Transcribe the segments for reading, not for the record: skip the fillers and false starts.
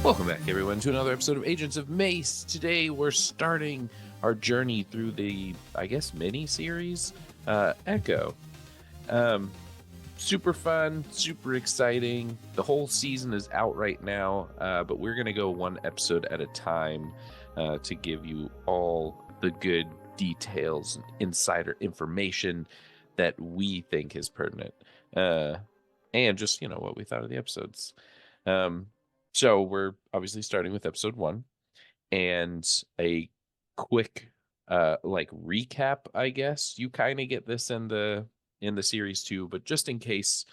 Welcome back, everyone, to another episode of Agents of MACE. Today, we're starting our journey through the, mini-series, Echo. Super fun, super exciting. The whole season is out right now, but we're going to go one episode at a time to give you all the good details and insider information that we think is pertinent. And just, what we thought of the episodes. So we're obviously starting with episode 1 and a quick recap, I guess. You kind of get this in the series too, but just in case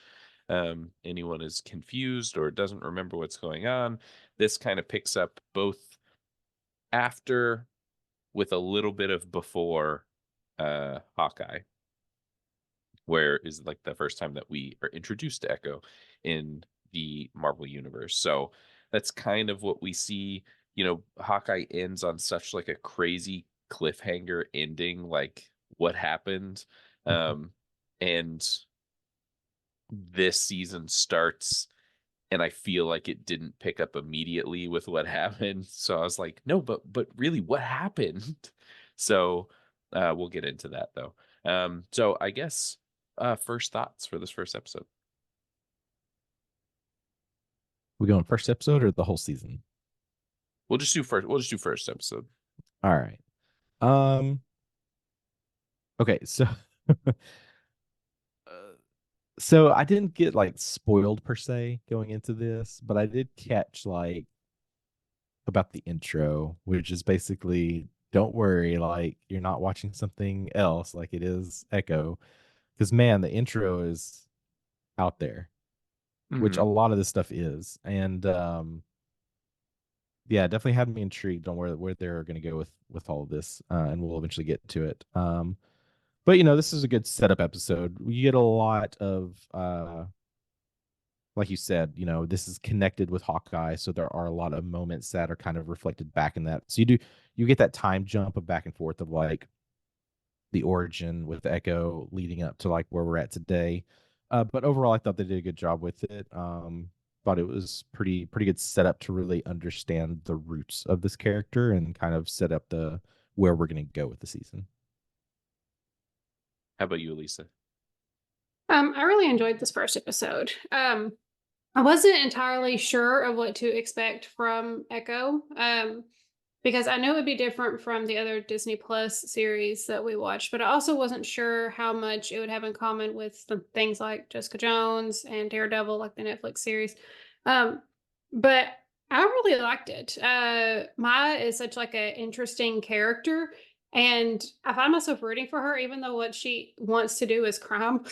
anyone is confused or doesn't remember what's going on, this kind of picks up both after with a little bit of before Hawkeye, where is like the first time that we are introduced to Echo in the Marvel universe. So that's kind of what we see. Hawkeye ends on such like a crazy cliffhanger ending, like what happened. And this season starts and I feel like it didn't pick up immediately with what happened. So I was like, no, but really what happened? So we'll get into that though. So I guess first thoughts for this first episode. We going first episode or the whole season? We'll just do first episode. All right. Okay, so so I didn't get like spoiled per se going into this, but I did catch like about the intro, which is basically don't worry, like you're not watching something else like it is Echo. Because man, the intro is out there, which a lot of this stuff is. And yeah, definitely had me intrigued on where they're going to go with all of this, and we'll eventually get to it. But this is a good setup episode. We get a lot of, like you said, this is connected with Hawkeye, so there are a lot of moments that are kind of reflected back in that. So you get that time jump of back and forth of like the origin with Echo leading up to like where we're at today. But overall, I thought they did a good job with it. Thought it was pretty good setup to really understand the roots of this character and kind of set up the where we're going to go with the season. How about you, Elisa? I really enjoyed this first episode. I wasn't entirely sure of what to expect from Echo, because I knew it would be different from the other Disney Plus series that we watched, but I also wasn't sure how much it would have in common with some things like Jessica Jones and Daredevil, like the Netflix series. But I really liked it. Maya is such like an interesting character. And I find myself rooting for her, even though what she wants to do is crime.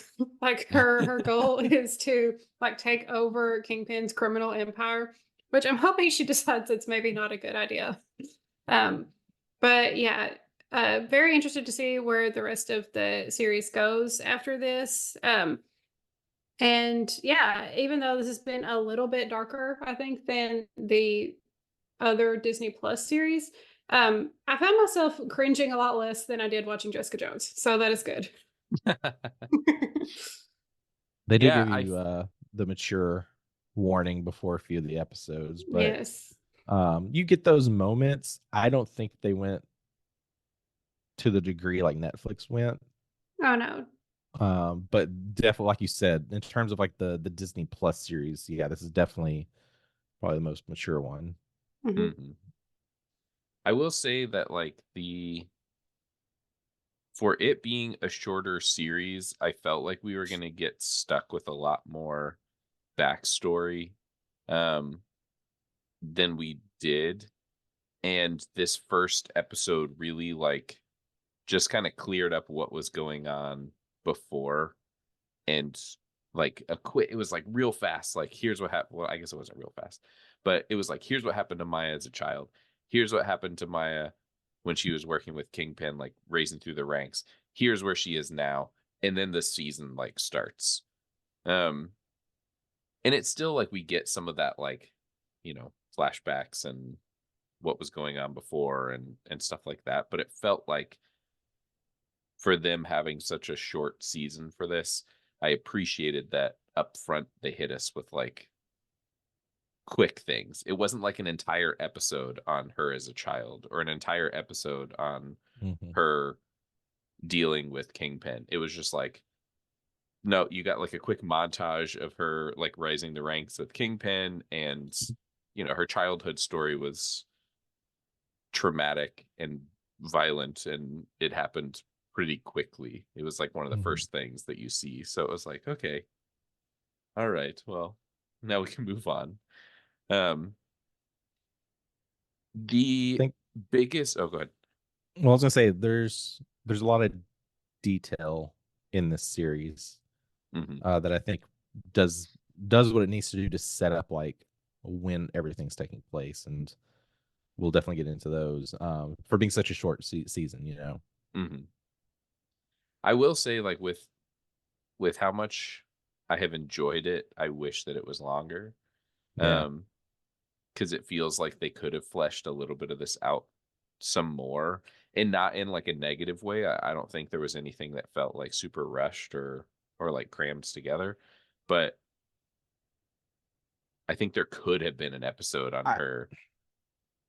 Like her goal is to like take over Kingpin's criminal empire, which I'm hoping she decides it's maybe not a good idea. But yeah, very interested to see where the rest of the series goes after this. And yeah, even though this has been a little bit darker, I think, than the other Disney Plus series, I found myself cringing a lot less than I did watching Jessica Jones. So that is good. They do Yeah, give you the mature warning before a few of the episodes, but Yes. you get those moments. I don't think they went to the degree like Netflix went. Oh no. But definitely, like you said, in terms of like the Disney Plus series, yeah, this is definitely probably the most mature one. I will say that for it being a shorter series, I felt like we were going to get stuck with a lot more backstory than we did. And this first episode really just kind of cleared up what was going on before, and it was like real fast. Like, here's what happened. Well, I guess it wasn't real fast, but it was like, here's what happened to Maya as a child. Here's what happened to Maya when she was working with Kingpin, like raising through the ranks. Here's where she is now. And then the season starts. And it's still like we get some of that, flashbacks and what was going on before and stuff like that. But it felt like for them having such a short season for this, I appreciated that up front they hit us with quick things. It wasn't like an entire episode on her as a child or an entire episode on her dealing with Kingpin. It was just like, no, you got like a quick montage of her like rising the ranks with Kingpin, and her childhood story was traumatic and violent, and it happened pretty quickly. It was like one of the first things that you see. So it was like, okay, all right, well, now we can move on. The think biggest go ahead. Well, I was gonna say there's a lot of detail in this series that I think does what it needs to do to set up like when everything's taking place, and we'll definitely get into those for being such a short season. I will say, like, with how much I have enjoyed it, I wish that it was longer. Yeah. Because it feels like they could have fleshed a little bit of this out some more, and not in like a negative way. I don't think there was anything that felt like super rushed or like crammed together, but I think there could have been an episode on her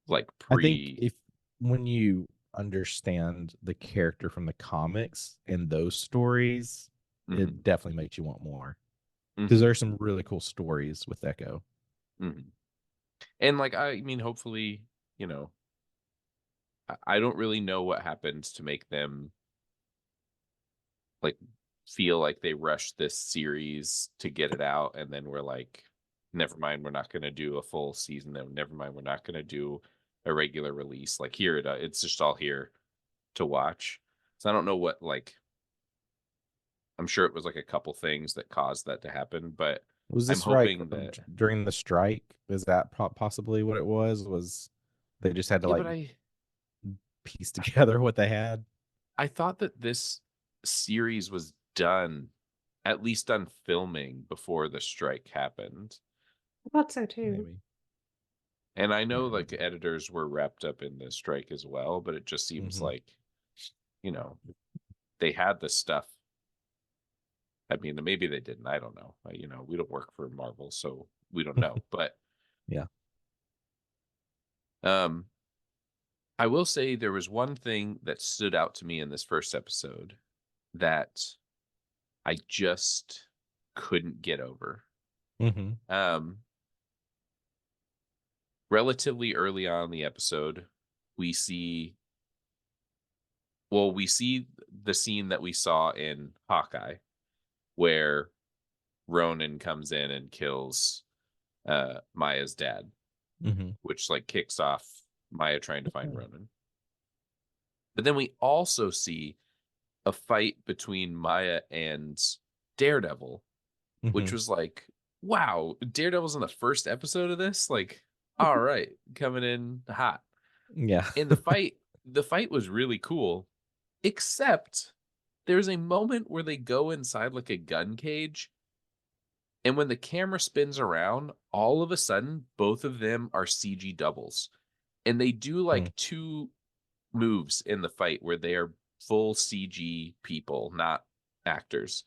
like I think pre. if when you understand the character from the comics and those stories, it definitely makes you want more, because there are some really cool stories with Echo. And like, I mean, hopefully, I don't really know what happens to make them like feel like they rushed this series to get it out, and then we're like, never mind, we're not going to do a full season. Then never mind, we're not going to do a regular release. Like, here it's just all here to watch. So I don't know what, like, I'm sure it was like a couple things that caused that to happen, but Was I'm this right hoping that during the strike? Is that possibly what it was? Was they just had to yeah, like but piece together what they had? I thought that this series was done, at least done filming before the strike happened. I thought so too. Maybe. And I know like editors were wrapped up in the strike as well, but it just seems like, they had the stuff. I mean, maybe they didn't. I don't know. We don't work for Marvel, so we don't know. But yeah. I will say there was one thing that stood out to me in this first episode that I just couldn't get over. Relatively early on in the episode, we see the scene that we saw in Hawkeye, where Ronan comes in and kills Maya's dad, which like kicks off Maya trying to find Ronan. But then we also see a fight between Maya and Daredevil, which was like, wow, Daredevil's in the first episode of this? Like, all right, coming in hot. Yeah. And the fight was really cool, except there's a moment where they go inside like a gun cage, and when the camera spins around, all of a sudden both of them are CG doubles. And they do like two moves in the fight where they are full CG people, not actors.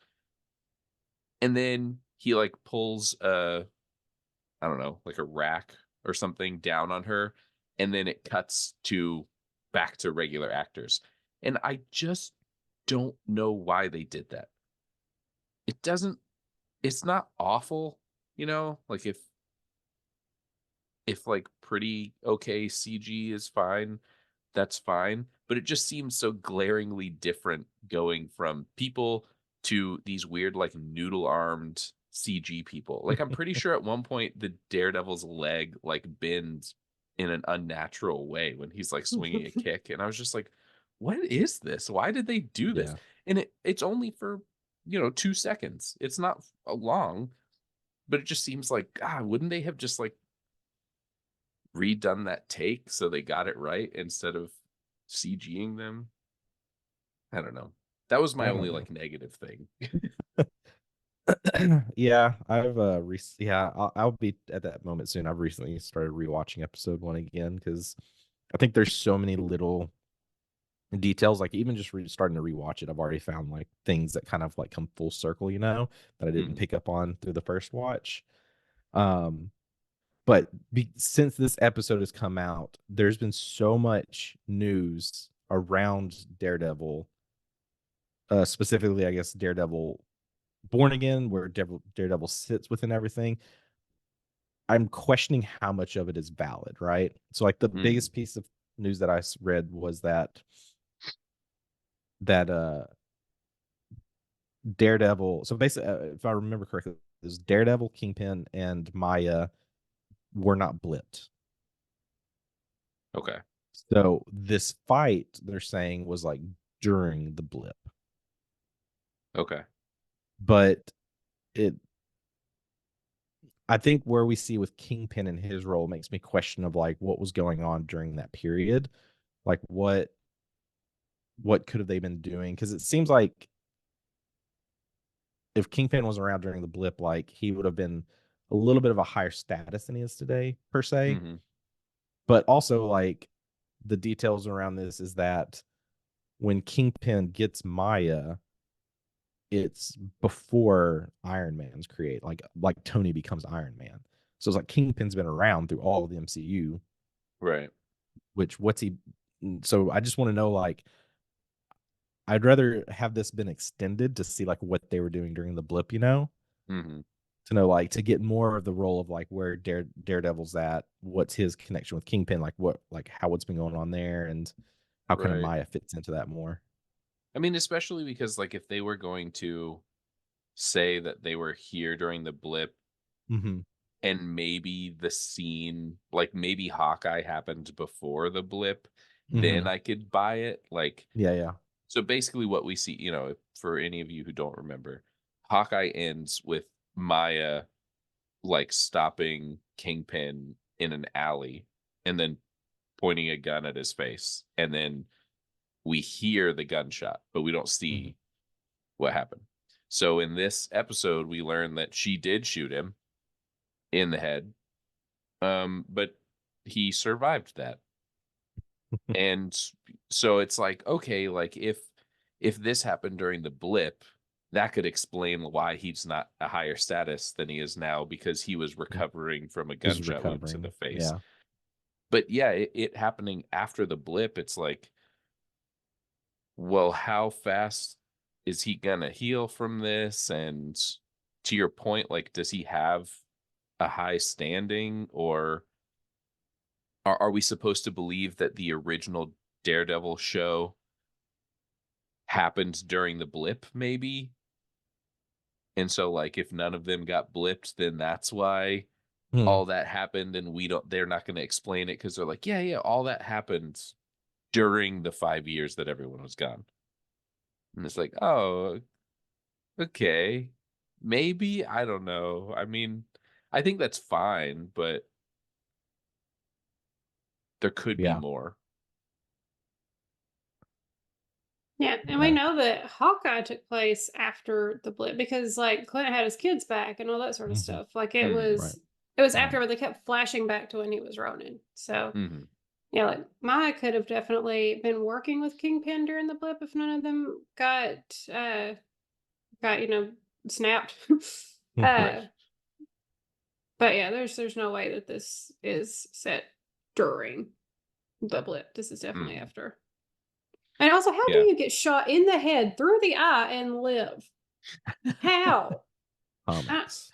And then he like pulls I don't know, like a rack or something down on her, and then it cuts to back to regular actors. And I just don't know why they did that. It's not awful, like if like pretty okay CG is fine, that's fine. But it just seems so glaringly different going from people to these weird, like noodle armed CG people. Like, I'm pretty sure at one point the Daredevil's leg like bends in an unnatural way when he's like swinging a kick. And I was just like, what is this? Why did they do this? And it's only for, 2 seconds. It's not long, but it just seems like, God, wouldn't they have just like redone that take so they got it right instead of CGing them? I don't know. That was my only like negative thing. Yeah, I'll be at that moment soon. I've recently started rewatching episode 1 again because I think there's so many little details. Like even just starting to rewatch it, I've already found like things that kind of like come full circle, that I didn't pick up on through the first watch. But But since this episode has come out, there's been so much news around Daredevil, specifically, I guess, Daredevil Born Again, where Daredevil sits within everything. I'm questioning how much of it is valid, right? So, like, the biggest piece of news that I read was that Daredevil. So basically, if I remember correctly, it was Daredevil, Kingpin, and Maya were not blipped. Okay. So this fight, they're saying, was like during the blip. Okay. But I think where we see with Kingpin and his role makes me question of like what was going on during that period. Like what could have they been doing? Because it seems like if Kingpin was around during the blip, like he would have been a little bit of a higher status than he is today, per se. But also, like, the details around this is that when Kingpin gets Maya, it's before Iron Man's create. Like Tony becomes Iron Man. So it's like Kingpin's been around through all of the MCU. Right. What's he? So I just want to know, like, I'd rather have this been extended to see like what they were doing during the blip, to know, like, to get more of the role of like where Daredevil's at, what's his connection with Kingpin, like how what's been going on there, and how kind of Right. Maya fits into that more. I mean, especially because like if they were going to say that they were here during the blip and maybe the scene, like maybe Hawkeye happened before the blip, then I could buy it. Like, Yeah. so basically what we see, for any of you who don't remember, Hawkeye ends with Maya like stopping Kingpin in an alley and then pointing a gun at his face. And then we hear the gunshot, but we don't see what happened. So in this episode, we learn that she did shoot him in the head, but he survived that. And so it's like, okay, like if this happened during the blip, that could explain why he's not a higher status than he is now, because he was recovering from a Is gunshot wound to the recovering. face. Yeah. But yeah, it happening after the blip, it's like, well, how fast is he gonna heal from this? And to your point, like, does he have a high standing, or are we supposed to believe that the original Daredevil show happened during the blip, maybe? And so, like, if none of them got blipped, then that's why all that happened, and they're not going to explain it because they're like, yeah, all that happened during the 5 years that everyone was gone. And it's like, oh, okay, maybe, I don't know. I mean, I think that's fine, but there could be Yeah. more. Yeah, and we know that Hawkeye took place after the blip because like Clint had his kids back and all that sort of stuff. Like it Right. was after where they kept flashing back to when he was Ronin. So yeah, like Maya could have definitely been working with Kingpin during the blip if none of them got snapped. Right. But yeah, there's no way that this is set during the blip. This is definitely after. And also, how do you get shot in the head through the eye and live? How? Comics.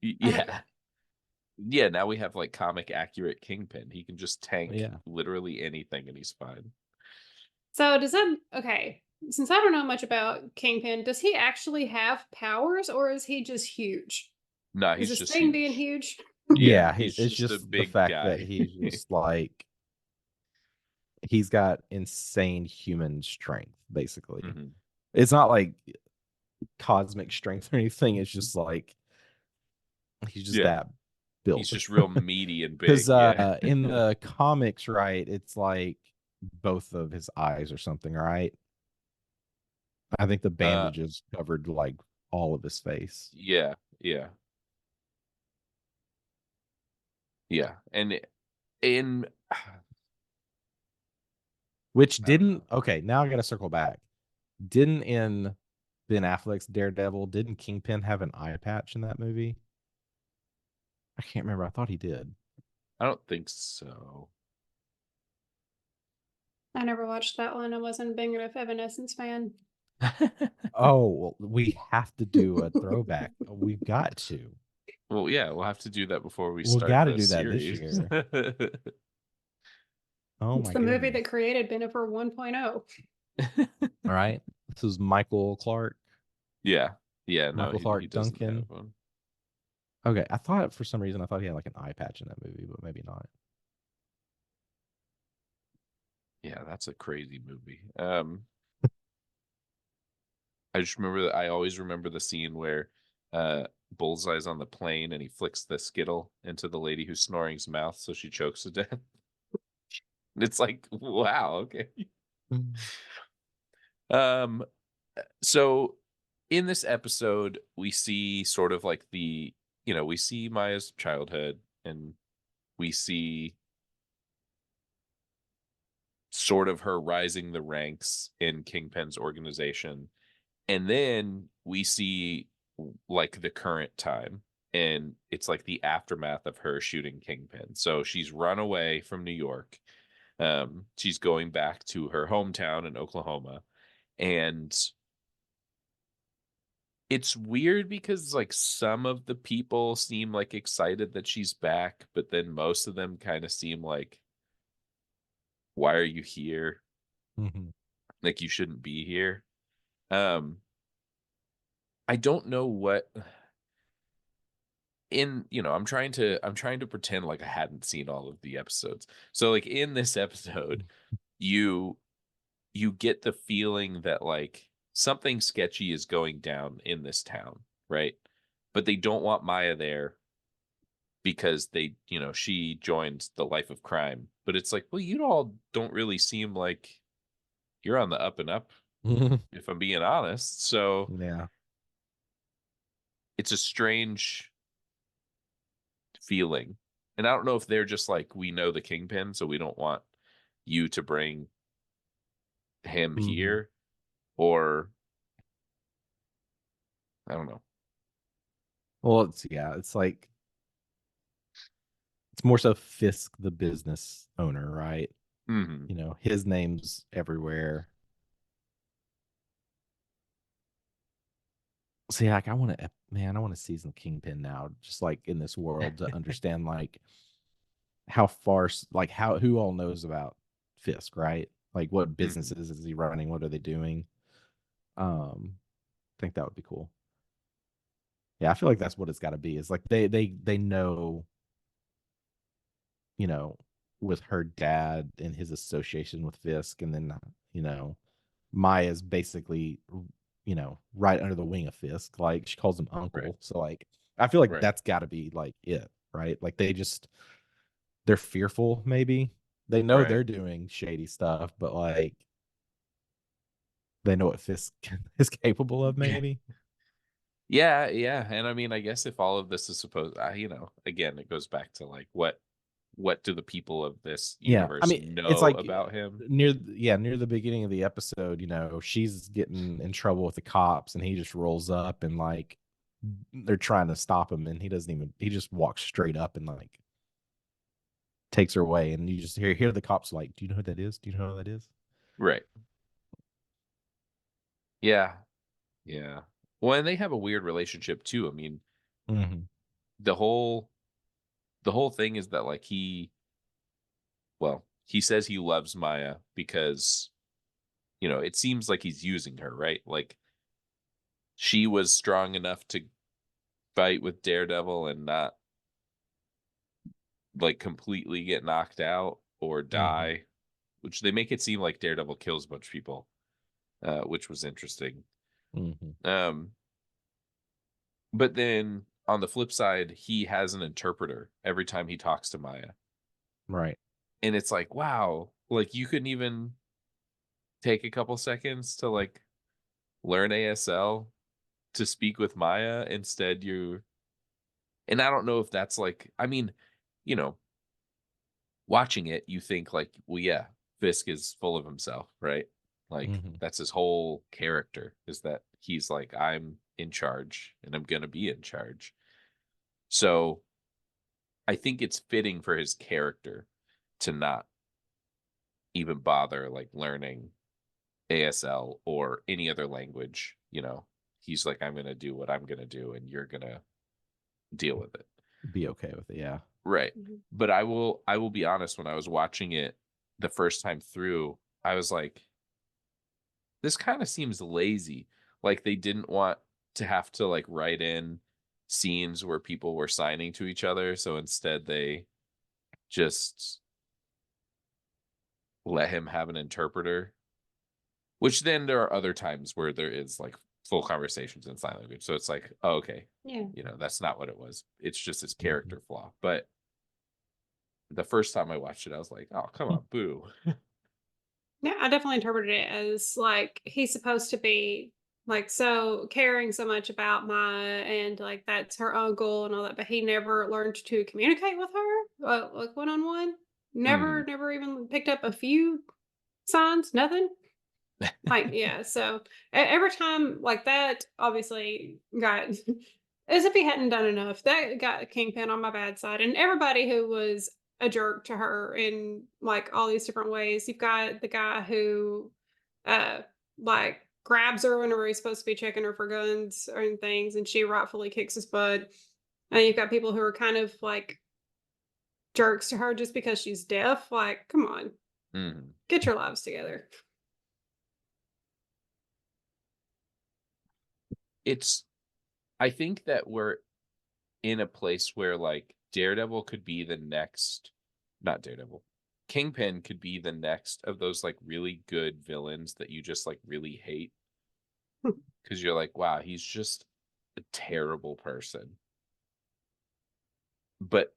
Yeah. Yeah, now we have like comic accurate Kingpin. He can just tank literally anything and he's fine. So does that okay? Since I don't know much about Kingpin, does he actually have powers or is he just huge? No, Is he's this just thing huge. being huge? Yeah, he's it's just a just the big fact guy. that he's just like he's got insane human strength, basically. It's not like cosmic strength or anything. It's just like he's just that built. He's just real meaty and big. Because in the comics, right, it's like both of his eyes or something, right? I think the bandages covered like all of his face. Yeah. And in which didn't okay, now I gotta circle back. Didn't in Ben Affleck's Daredevil, didn't Kingpin have an eye patch in that movie? I can't remember. I thought he did. I don't think so. I never watched that one. I wasn't a big enough Evanescence fan. Oh, well, we have to do a throwback. We've got to. Well, yeah, we'll have to do that before we We've start got to the do that this series. year. Oh It's my the movie that goodness. created Bennifer 1.0. All right. This is Michael Clark. Yeah. Yeah, no, Michael he Clark doesn't Duncan. have one. Okay. I thought for some reason he had like an eye patch in that movie, but maybe not. Yeah, that's a crazy movie. I just remember that I always remember the scene where Bullseye's on the plane and he flicks the Skittle into the lady who's snoring's mouth so she chokes to death. It's like, wow, okay. Um so in this episode we see sort of like we see Maya's childhood, and we see sort of her rising the ranks in Kingpin's organization. And then we see like the current time, and it's like the aftermath of her shooting Kingpin. So she's run away from New York. She's going back to her hometown in Oklahoma, and it's weird because like some of the people seem like excited that she's back, but then most of them kind of seem like, why are you here? Mm-hmm. Like you shouldn't be here. Um I don't know what I'm trying to pretend like I hadn't seen all of the episodes. So like in this episode, you you get the feeling that like something sketchy is going down in this town, right? But they don't want Maya there because she joined the life of crime. But it's like, well, you all don't really seem like you're on the up and up, if I'm being honest. So Yeah. it's a strange feeling. And I don't know if they're just like, we know the Kingpin, so we don't want you to bring him Mm-hmm. here, or I don't know. Well, it's like it's more so Fisk, the business owner, right? Hmm. His name's everywhere. See, like I want to see some Kingpin now, just like in this world to understand like how far, like who all knows about Fisk, right? Like what Hmm. businesses is he running? What are they doing? I think that would be cool. Yeah, I feel like that's what it's got to be. Is like they know, you know, with her dad and his association with Fisk, and then you know, Maya's basically, right under the wing of Fisk. Like she calls him Right. uncle. So like I feel like Right. that's got to be like it, right? Like they're fearful. Maybe they know Right. they're doing shady stuff, but like they know what Fisk is capable of. Maybe. Yeah, yeah. And I mean, I guess if all of this is supposed, again, it goes back to like what do the people of this Yeah, I universe mean, it's know like about him? near the beginning of the episode, she's getting in trouble with the cops, and he just rolls up and like they're trying to stop him, and he just walks straight up and like takes her away, and you just hear the cops like, "Do you know who that is? Do you know who that is?" Right. Yeah. Yeah. Well, and they have a weird relationship too. I mean, Mm-hmm. the whole the whole thing is that like he says he loves Maya because it seems like he's using her, right? Like she was strong enough to fight with Daredevil and not like completely get knocked out or Mm-hmm. die, which they make it seem like Daredevil kills a bunch of people, which was interesting. Mm-hmm. Um, but then on the flip side, he has an interpreter every time he talks to Maya. Right. And it's like, wow, like you couldn't even take a couple seconds to like learn ASL to speak with Maya. Instead, and I don't know if that's like, I mean, you know, watching it, you think like, well, yeah, Fisk is full of himself, right? Like Mm-hmm. that's his whole character, is that he's like, I'm in charge and I'm gonna be in charge. So I think it's fitting for his character to not even bother like learning ASL or any other language. He's like, I'm gonna do what I'm gonna do, and you're gonna deal with it. Be okay with it, yeah. Right. But I will be honest, when I was watching it the first time through, I was like, this kind of seems lazy. Like they didn't want to have to like write in scenes where people were signing to each other, so instead they just let him have an interpreter. Which then there are other times where there is like full conversations in sign language. So it's like, oh, okay, Yeah. that's not what it was. It's just his character flaw. But the first time I watched it, I was like, oh, come on, boo. Yeah, I definitely interpreted it as like he's supposed to be like so caring so much about Maya and like that's her uncle and all that, but he never learned to communicate with her like one on one. Mhm. Never even picked up a few signs, nothing. Like, yeah, so every time like that, obviously got as if he hadn't done enough, that got Kingpin on my bad side. And everybody who was a jerk to her in like all these different ways. You've got the guy who uh like grabs her whenever he's supposed to be checking her for guns and things, and she rightfully kicks his butt. And you've got people who are kind of like jerks to her just because she's deaf. Like, come on, Mhm. get your lives together. It's I think that we're in a place where like Daredevil could be the next, not Daredevil. Kingpin could be the next of those like really good villains that you just like really hate because you're like, wow, he's just a terrible person. But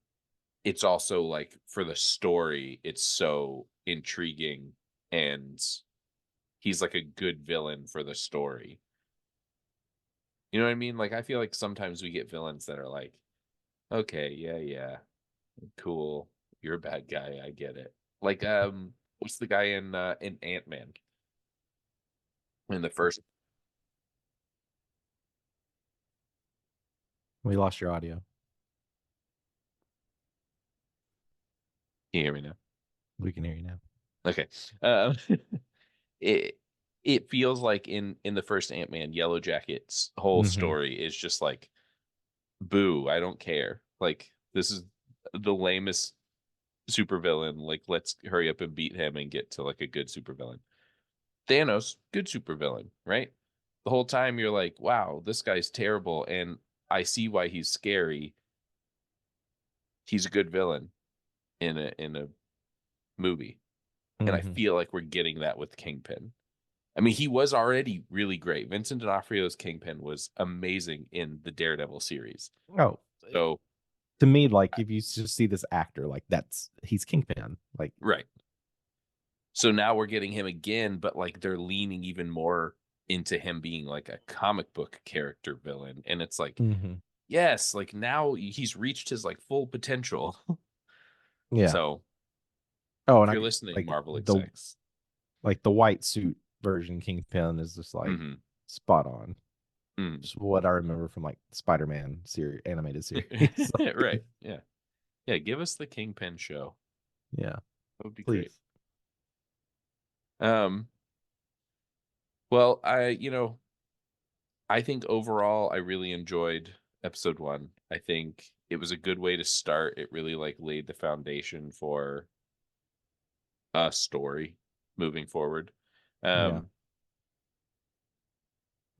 it's also like for the story, it's so intriguing, and he's like a good villain for the story. You know what I mean? Like I feel like sometimes we get villains that are like, okay, yeah, yeah, cool. You're a bad guy. I get it. Like, what's the guy in Ant-Man in the first? We lost your audio. Can you hear me now? We can hear you now. Okay. Um, it it feels like in the first Ant-Man, Yellow Jacket's whole Mhm. story is just like, boo, I don't care. Like this is the lamest supervillain. Like let's hurry up and beat him and get to like a good supervillain. Thanos, good supervillain, right? The whole time you're like, wow, this guy's terrible, and I see why he's scary. He's a good villain in a movie. And I Mhm. feel like we're getting that with Kingpin. I mean, he was already really great. Vincent D'Onofrio's Kingpin was amazing in the Daredevil series. Oh, So, to me, like if you just see this actor, like he's Kingpin. Like, right. So now we're getting him again, but like they're leaning even more into him being like a comic book character villain. And it's like, mhm. yes, like now he's reached his like full potential. Yeah. So Oh, if and you're listening, like Marvel the execs. white suit version Kingpin is just like Mm-hmm. spot on. Mm. Just what I remember from like Spider-Man series, animated series. Right. Yeah. Yeah. Give us the Kingpin show. Yeah, That would be great. please. Um, well, I think overall I really enjoyed episode 1. I think it was a good way to start. It really like laid the foundation for a story moving forward. Yeah. Um,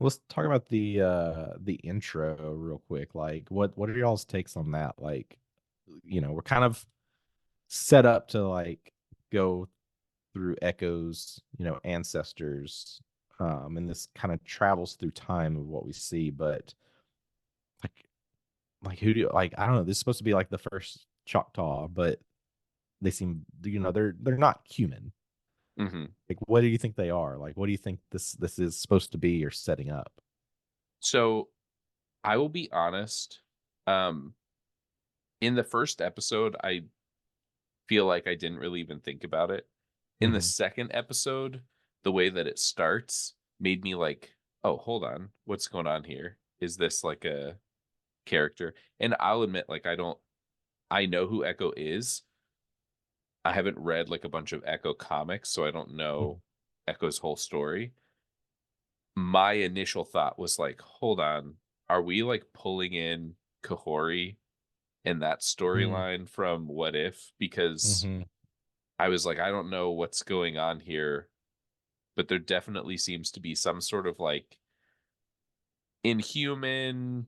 Let's talk about the intro real quick. Like what are y'all's takes on that? Like, we're kind of set up to like go through Echo's, ancestors. And this kind of travels through time of what we see, but like who do like I don't know, this is supposed to be like the first Choctaw, but they seem they're not human. mhm. Like what do you think they are? Like what do you think this is supposed to be or setting up? So I will be honest. Um, in the first episode, I feel like I didn't really even think about it. In the Mm-hmm. second episode, the way that it starts made me like, oh, hold on, what's going on here? Is this like a character? And I'll admit, like, I don't I know who Echo is. I haven't read like a bunch of Echo comics, so I don't know Echo's whole story. My initial thought was like, hold on, are we like pulling in Kahori and that storyline from What If? Because Mm-hmm. I was like, I don't know what's going on here, but there definitely seems to be some sort of like inhuman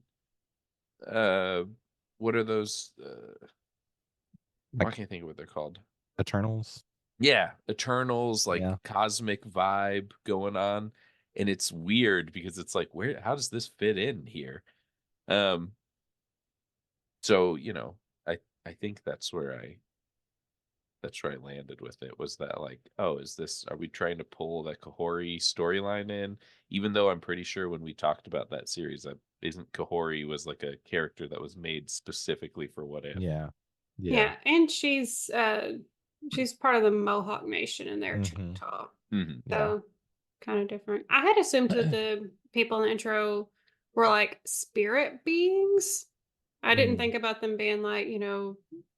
uh what are those I Like can't think of what they're called. Eternals. Yeah, Eternals, like Yeah. cosmic vibe going on. And it's weird because it's like, where how does this fit in here? Um so, I think that's where I landed with it was that like, oh, are we trying to pull that Kahori storyline in? Even though I'm pretty sure when we talked about that series, that isn't Kahori was like a character that was made specifically for What If. Yeah. Yeah. Yeah, and she's part of the Mohawk Nation and they're Mm-hmm. Choctaw. Hmm. Yeah. So kind of different. I had assumed that the people in the intro were like spirit beings. I didn't think about them being like,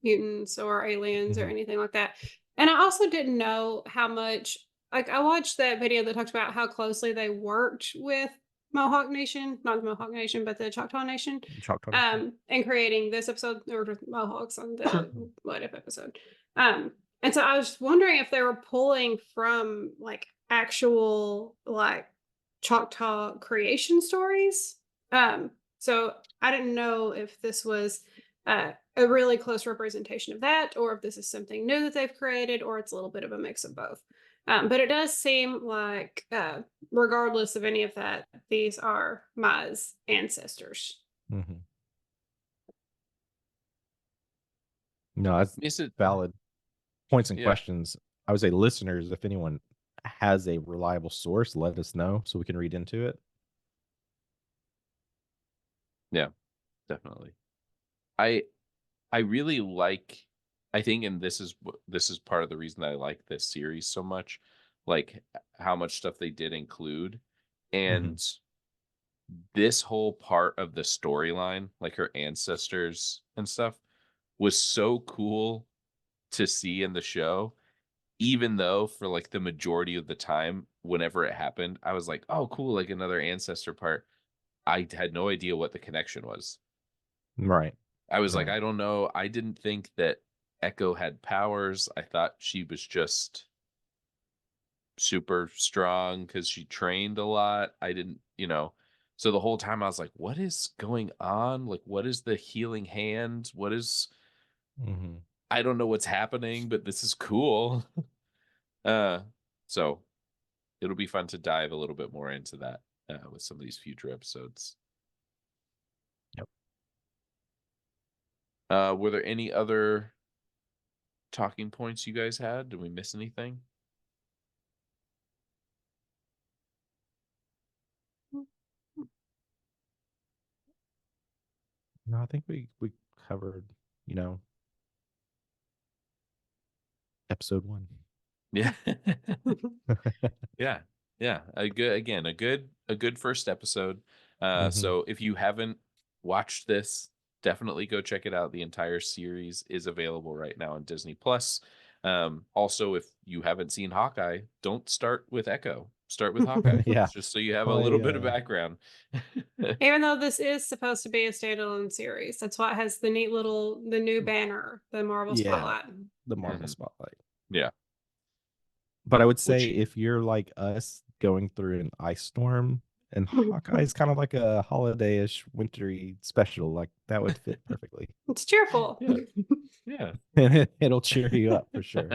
mutants or aliens or Mhm. anything like that. And I also didn't know how much, like, I watched that video that talked about how closely they worked with Mohawk Nation, not the Mohawk Nation, but the Choctaw Nation, Choctaw Nation. in creating this episode, or with Mohawks on the What If episode. And so I was wondering if they were pulling from like actual, like, Choctaw creation stories. So I didn't know if this was a really close representation of that, or if this is something new that they've created, or it's a little bit of a mix of both. But it does seem like, regardless of any of that, these are Ma's ancestors. Mm-hmm. No, that's Is it valid points and yeah. questions. I would say, listeners, if anyone has a reliable source, let us know so we can read into it. Yeah, definitely. I I really like I think and this is part of the reason that I like this series so much, like how much stuff they did include. Mm-hmm. And this whole part of the storyline, like her ancestors and stuff, was so cool to see in the show, even though for like the majority of the time, whenever it happened, I was like, oh, cool, like another ancestor part. I had no idea what the connection was. Right. I was like, Right. I don't know. I didn't think that Echo had powers. I thought she was just super strong because she trained a lot. I didn't, so the whole time I was like, what is going on? Like, what is the healing hand? Mm-hmm. I don't know what's happening, but this is cool. uh, so it'll be fun to dive a little bit more into that with some of these future episodes. Yep. Were there any other talking points you guys had? Did we miss anything? No, I think we covered, you know, episode 1. Yeah. Yeah. Yeah. A good first episode. Mm-hmm. So if you haven't watched this, definitely go check it out. The entire series is available right now on Disney Plus. Also, if you haven't seen Hawkeye, don't start with Echo. Start with Hawkeye, Yeah. just so you have a little Play. bit of background. Even though this is supposed to be a standalone series, that's why it has the new banner, the Marvel Yeah, Spotlight. the Marvel Mhm. Spotlight. Yeah. But I would say Which if you're like us going through an ice storm, and Hawkeye is kind of like a holiday-ish, wintry special, like that would fit perfectly. It's cheerful. yeah. Yeah. And it'll cheer you up for sure.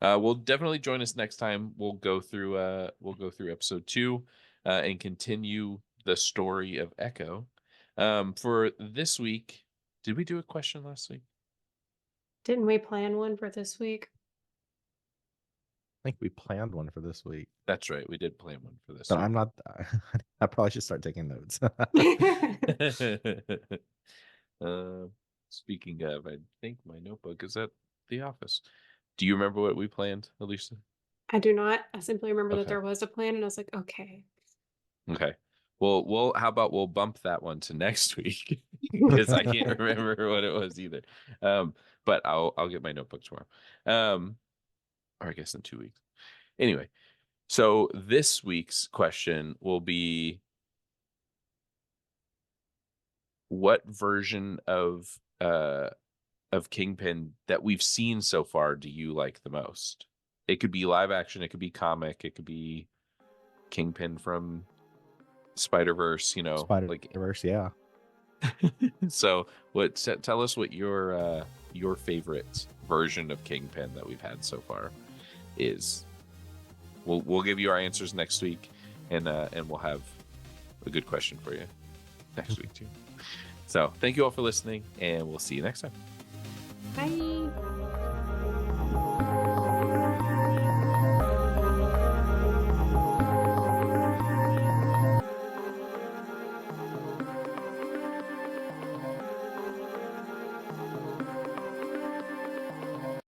We'll definitely join us next time. We'll go through episode 2 and continue the story of Echo. For this week, did we do a question last week? Didn't we plan one for this week? I think we planned one for this week, That's right, we did plan one for this but week. I'm not. I probably should start taking notes. uh, Speaking of, I think my notebook is at the office. Do you remember what we planned, Elisa? I do not. I simply remember that Okay. there was a plan, and I was like, okay. Okay. We'll how about we'll bump that one to next week because I can't remember what it was either. But I'll get my notebook tomorrow. Or I guess in 2 weeks. Anyway, so this week's question will be, what version of Kingpin that we've seen so far do you like the most? It could be live action, it could be comic, it could be Kingpin from Spider-Verse, like Spider-Verse, yeah. So tell us what your favorite version of Kingpin that we've had so far is. We'll give you our answers next week, and we'll have a good question for you next week too. So thank you all for listening, and we'll see you next time. Bye.